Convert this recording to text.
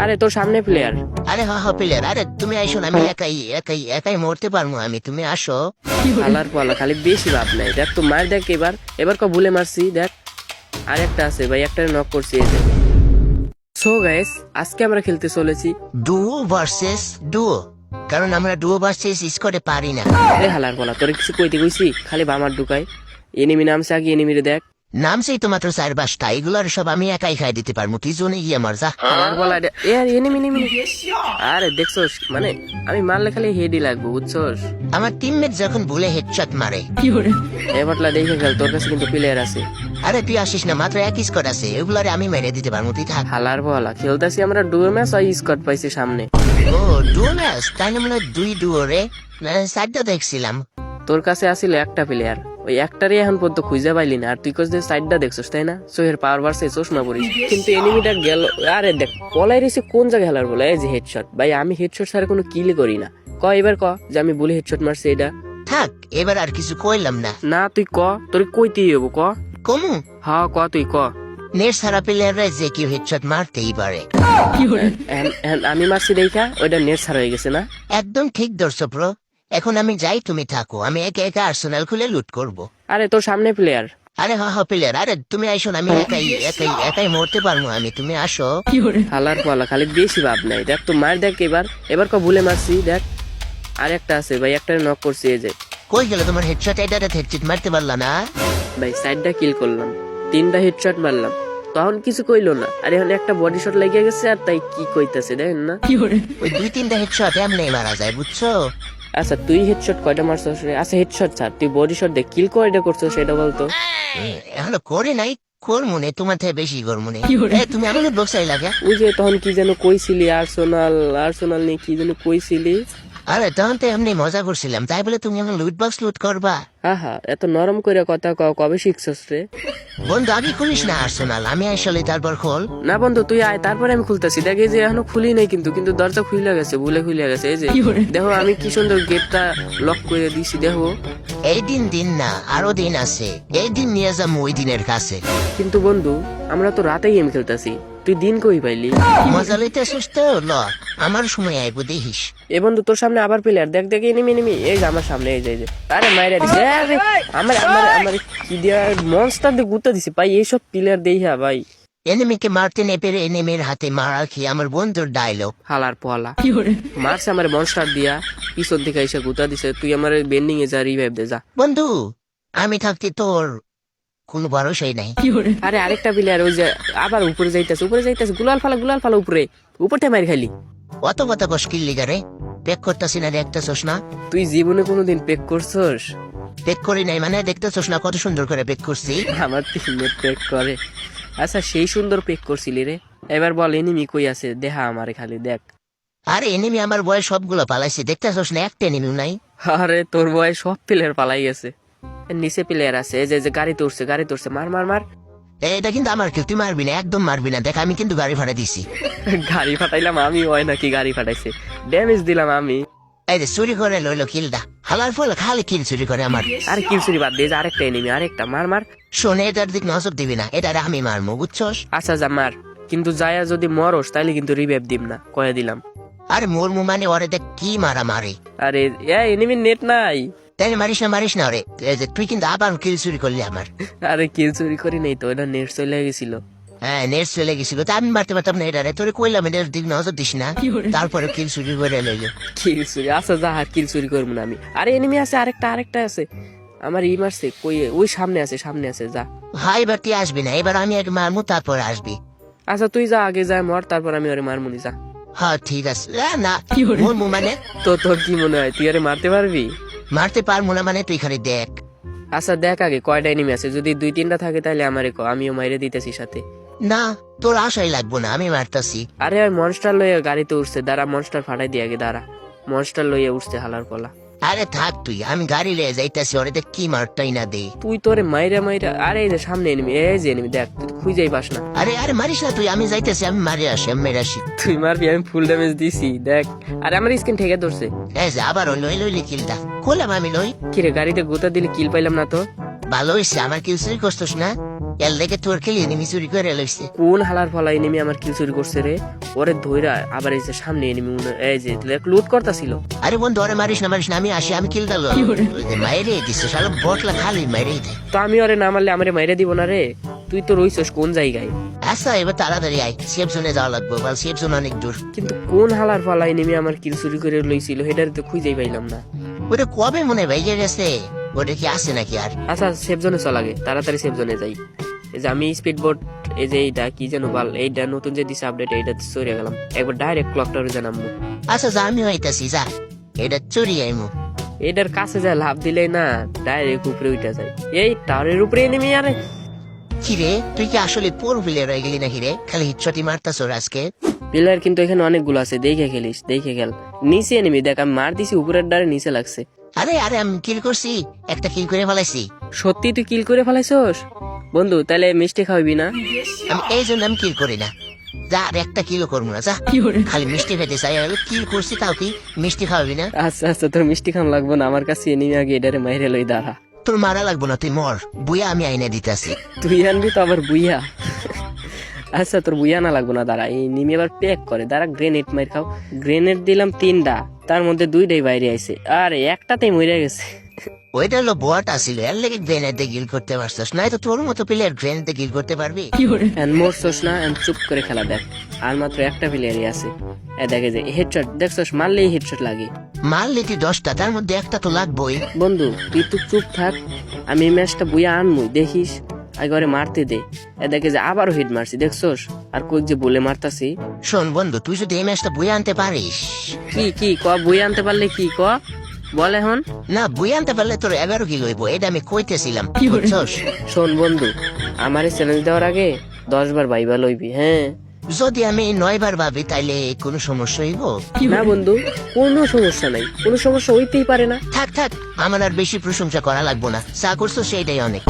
আরে তোর সামনে প্লেয়ার। আরে হ প্লেয়ার, আরে তুমি আইসো না, আমি একাই একাই একাই মরতে পারবো আমি, তুমি আসো। আলার পালা খালি বেশি ভাব নাই। দেখ তো মার, দেখ এবার এবার ভুলে মারছি দেখ। আর একটা আছে ভাই, একটা নক করছি এই যে। সো গাইস, আজকে আমরা খেলতে চলেছি ডুও ভার্সেস ডুও, কারণ আমরা ডুও ভার্সেস স্কোয়াডে পারি না। আরে হালার পালা, তোর কিছু কইতে কইছি? খালি বামার ঢুকাই। এনিমি নামছে আগে, এনিমিরে দেখ। নামছেই তো মাত্র 4-5টা, এগুলোর সব আমি একাই খাই দিতে পারবো, তুই জোনে গিয়ে মার যা। হালার পালা এ আর এনিমি এনিমি। আরে দেখছোস, মানে আমি মারলে খালি হেডই লাগবো, বুঝছোস? আমার টিমমেট যখন ভুলে হেডশট মারে। এবারটা দেখে খেল, তোর কাছে কিন্তু প্লেয়ার আছে। আরে তুই আসিস না, মাত্র এক স্কোয়াড আছে, এগুলারে আমি মেরে দিতে পারবো, তুই থাক। হালার পালা খেলতেছি আমরা ডুয়ো ম্যাচ, আর স্কট পাইছি সামনে। ও ডুও ম্যাচ, তাই না? মনে হয় 2 ডুও রে, 4টা দেখছিলাম। তোর কাছে আসিল একটা প্লেয়ার, ওই একটারই এখন পর্যন্ত খুঁজে পাইলি না। আর তুই কোচ সাইডটা দেখছিস তাই না? সোহের পাওয়ার বাড়ছে, চশমা পড়িস। কিন্তু এনিমিটা গেল। আরে দেখ পলাই রয়েছে কোন জায়গায় হেলার বলে, এই যে হেডশট। ভাই আমি হেডশট ছাড়া কোনো কিল করি না। ক এবার ক যে আমি বলি হেডশট মারছি এটা। থাক, এবার আর কিছু কইলাম না। না তুই ক, তোর কইতেই হবো, ক। কমু হ্যাঁ ক, তুই ক। নেট সারা প্লেয়াররা যে কেউ হেডশট মারতেই পারে। আমি মারছি দেখা ওইটা নেট ছাড়া হয়ে গেছে না? একদম ঠিক ধরছো ব্রো। এখন আমি যাই, তুমি থাকো, আমি একে একে আর্সেনাল খুলে লুট করব। আরে তোর সামনে প্লেয়ার। আরে হ প্লেয়ার, আরে তুমি আইসো না, আমি একাই একাই একাই মরতে পারবো আমি, তুমি আসো। হালার পালা খালি বেশি ভাব নাই। দেখ তো মার, দেখ এবার ভুলে মারছি দেখ। আর একটা আছে ভাই, একটা নক করছি এই যে। কই গেল তোমার হেডশট? এটা হেডশট মারতে পারলা না? ভাই সাইডটা কিল করলাম, 3টা হেডশট মারলাম, তখন কিছু কইলো না। আর এখন একটা বডি শট লাগিয়ে গেছে, আর তাই কি কইতাছে দেখেন না? ওই 2-3টা হেডশট এমনি মারা যায়, বুঝছো? আচ্ছা তুই হেডশট কয়টা মারছস রে? আচ্ছা হেডশট ছাড়, তুই বডি শট দে, কিল কয়টা করছস সেটা বলতো। এখনো করে নাই, কোর মনে তোমার থেকে বেশি গোর মনে। তুমি আমাকে বক্সাই লাগে। ওই যে তখন কি যেন কইছিলি, আর্সেনাল নিয়ে কি যেন কইছিলি। আরে তখন তো এমনি মজা করছিলাম, তাই বলে তুমি আমার লুট বক্স লুট করবা? আহা এত নরম করে কথা কবে শিখছস রে? বন্ধু আগে খুলিস না আর্সেনাল, আমি আসলে তারপর খোল। না বন্ধু তুই আয়, তারপরে আমি খুলতেছি। দেখ এই যে এখনো খুলি নাই, কিন্তু দরজা খুলে গেছে, ভুলে খুলে গেছে। এই যে দেখো আমি কি সুন্দর গেটটা লক করে দিছি, দেখো। এই দিন না, আরো দিন আছে, এই দিন নিয়ে যাম ওই দিনের কাছে। কিন্তু বন্ধু আমরা তো রাতেই গেম খেলতেছি, তুই দিন কই পাইলি? মজা লইতে তো ল, আমার সময় আইবো দেখিস। এ বন্ধু তোর সামনে আবার প্লেয়ার, দেখ দেখ এনিমি এই যে আমার সামনে, এই যে আরে মাইরা দিছে। আরে আমার আমার আমার কি দিয়া মনস্টার দিয়ে গুতা দিছে ভাই, এইসব প্লেয়ার দেইহা ভাই। এনিমিকে মারতে না পেরে এনিমির হাতে মারা খেয়ে আমার বন্ধুর ডায়লগ। হালার পোয়ালা মারছে আমার মনস্টার দিয়া, পিছন থেকে এসে গুতা দিছে। তুই আমার বেন্ডিং এ যা, রিভাইভ দে যা। বন্ধু আমি থাকতে তোর কোনো ভরসাই নাই। আরে আরেকটা প্লেয়ার ওই যে আবার উপরে যাইতেছে গুলাল ফালা উপরটা মার খালি। অত কথা কষ্কিল লিগারে পেক করতেছি না, দেখতেছস না? তুই জীবনে কোনোদিন পেক করছস? পেক করি নাই মানে, দেখতেছস না কত সুন্দর করে পেক করছি? আমার টিমমেট পেক করে। আচ্ছা সেই সুন্দর পেক করছিলি রে। এবার বল এনিমি কই আছে, দেখা আমারে খালি দেখ। আরে এনিমি আমার বয়স সবগুলো পালাইছে, দেখতেছস না? একটা এনিমিও নাই। আরে তোর বয় সব প্লেয়ার পালাই গেছে। নিচে প্লেয়ার আছে, এই যে গাড়িতে উঠছে, মার। এটা কিন্তু আমার কেউ, তুই মারবি না, একদম মারবি না, দেখ আমি কিন্তু গাড়ি ভাড়া দিছি। গাড়ি ফাটাইলাম আমি, হয় নাকি গাড়ি ফাটাইছে? ড্যামেজ দিলাম আমি। এই যে চুরি করে লইলো কিলটা, হালার ফল খালি কিল চুরি করে আমার। আরে কিল চুরি বাদ দিয়ে আরেকটা এনিমি, আরেকটা মার। শোনে এটার দিক নজর দিবি না, এটা আমি মারমু, বুঝছস? আচ্ছা যা মার, কিন্তু যায়া যদি মরস তাইলে কিন্তু রিভাইভ দিম না, কয়ে দিলাম। আরে মরমু মানে ওরে দেখ কি মারা মারে। আরে এনিমি নেট নাই। তাই মারিস না ওরে, তুই কিন্তু আবার কিল চুরি করলি আমার। আরে কিল চুরি করি নাই তো, এটা নেট চলে গেছিল। হ্যাঁ নেট চলে গেছিল, তা আমি মারতে পারতাম না এটারে, তোরে কইলাম এটার দিক নজর দিস না, তারপরে কিল চুরি করে লইলো। কিল চুরি? আচ্ছা যা, হাত কিল চুরি করবো না আমি। আরে এনিমি আছে, আরেকটা আছে আমার, মারছে কই? ওই সামনে আছে যা। হ্যাঁ এবার তুই আসবি না, এবার আমি এক মারমু তারপর আসবি। আচ্ছা তুই যা, আগে যা মর, তারপর আমি ওরে মারমুনি, যা। হ্যাঁ ঠিক আছে। না মরমু মানে? তো তোর কি মনে হয় তুই আরে মারতে পারবি? মারতে পারবো না মানে, তুই খালি দেখ। আচ্ছা দেখ আগে কয়টা এনিমি আছে, যদি 2-3টা থাকে তাহলে আমারে ক, আমিও মাইরে দিতেছি সাথে। না তোর আশাই লাগবো না, আমি মারতাছি। আরে ওই মনস্টার লইয়া গাড়িতে উঠছে, দাঁড়া মনস্টার ফাটাই দিয়ে আগে, দাঁড়া। মনস্টার লইয়া উঠছে হালার পলা। আরে থাক তুই, আমি গাড়ি লিয়ে যাইতাছি, ওরে দেখ কি মারটাই না দে। তুই তোরে মাইরা। আরে এই যে সামনে এনিমি, এই যে এনিমি দেখ, তুই খুঁজেই পাস না। আরে মারিস না তুই, আমি যাইতেছি, আমি মারি আসি, আমি মেরে আসি। তুই মারবি, আমি ফুল ড্যামেজ দিছি দেখ। আরে আমার স্কিন ঠেকে ধরছে। এই যে আবার লইলি কিলটা, করলাম আমি লই। কিরে গাড়িতে গোতা দিলে কিল পাইলাম না তো? ভালো হয়েছে, আমার কিল চুরি করছিস না? এর লেগে তোর খেলি এনিমি চুরি করে লইছে। কোন হালার ফলা এনিমি আমার কিল চুরি করছে রে? ওরে ধইরা আবার এই যে সামনে এনিমি এই যে লুট করতাছিল। আরে বন্ধু ওরে মারিস না আমি আসি, আমি কিল দালো মাইরে দিচ্ছে শালা বটলা খালি মাইরে দেয়। তো আমি ওরে না মারলে আমারে মাইরে দিব না রে? তুই তো রইছস কোন জায়গায়? আচ্ছা এবার তাড়াতাড়ি আয়, সেফ জোনে যাওয়া লাগবে, বল সেফ জোন অনেক দূর। কিন্তু কোন হালার ফলা এনিমি আমার কিল চুরি করে লইছিল হেডার তো খুঁজেই পাইলাম না। ওটা কবে মনে ভেঙে গেছে, ওটা কি আসে নাকি আর? আচ্ছা সেফ জোনে চল আগে, তাড়াতাড়ি সেফ জোনে যাই। এই যে আমি স্পিড বোট, এই যে এইটা কি যেন বল, এইটা নতুন যে দিছে আপডেট, এইটা চড়ে গেলাম একবার ডাইরেক্ট ক্লক টাওয়ারে জানাবো। আচ্ছা যা আমি হইতাছি, যা এটা চুরি আইমু। এটার কাছে যা লাভ দিলে না ডাইরেক্ট উপরে উঠে যায়। এই টাওয়ারের উপরে এনিমি আরে। কিরে তুই কি আসলে পোর প্লেয়ার হয়ে গেলি নাকি রে? খালি হিটশটই মারতাছ আজকে। প্লেয়ার কিন্তু এখানে অনেকগুলো আছে, দেখে খেলিস, দেখে খেল। নিচে এনিমি দেখ, আমি মার দিছি উপরের ডারে নিচে লাগছে। আরে আরে আমি কিল করছি, একটা কিল করে ফেলাইছি। সত্যি তুই কিল করে ফেলাইছস? বন্ধু তাহলে মিষ্টি খাওয়াবি না? আমি এই জন্য আমি কিল করি না, যা আর একটা কিলো করবো না, যা খালি মিষ্টি খেতে চাই। আর কিল করছি তাও কি মিষ্টি খাওয়াবি না? আচ্ছা আচ্ছা, তোর মিষ্টি খাওয়া লাগবো না, আমার কাছে এনিমি আগে এটারে মাইরে লই দাঁড়া। তোর মারা লাগবো না, তুই মর, বুয়া আমি আইনে দিতেছি। তুই আনবি তো আবার বুইয়া? আচ্ছা তোর বুইয়া না লাগবো না, দাঁড়া। এই নিমি আবার প্যাক করে, দাঁড়া গ্রেনেড মার খাও। গ্রেনেড দিলাম 3টা, তার মধ্যে 2টাই বাইরে আইছে, আর একটাতেই মরে গেছে। ওইটা হলো বোয়াটা ছিল, এর লেগে গ্রেনেডে গিল করতে পারছিস, নাই তো তোর মতো প্লেয়ার গ্রেনেডে গিল করতে পারবি? মরছস না, চুপ করে খেলা দেখ। আর মাত্র একটা প্লেয়ারই আছে। দেখে যে হেডশট দেখছস, মারলেই হেডশট লাগে। মারলি তুই 10টা, তার মধ্যে একটা তো লাগবোই। বন্ধু তুই তো চুপ থাক, আমি এই ম্যাচটা বুইয়া আনমুই, দেখিস। আগে ওরে মারতে দে। দেখে যে আবারও হিট মারছি দেখছস, আর কই যে বলে মারতাছি। শোন বন্ধু, তুই যদি এই ম্যাচটা বই আনতে পারিস। কি ক বুইয়া আনতে পারলে কি ক বল এখন? না বই আনতে পারলে তোর 11 কিলো হইব, এটা আমি কইতেছিলাম, বুঝছস? শোন বন্ধু, আমার এই চ্যালেঞ্জ দেওয়ার আগে 10 বার ভাইবা লইবি, হ্যাঁ? যদি আমি 9 বার ভাবি তাইলে কোনো সমস্যা হইব না বন্ধু, কোনো সমস্যা নাই, কোনো সমস্যা হইতেই পারে না। থাক থাক, আমার আর বেশি প্রশংসা করা লাগবো না, যা করছো সেইটাই অনেক।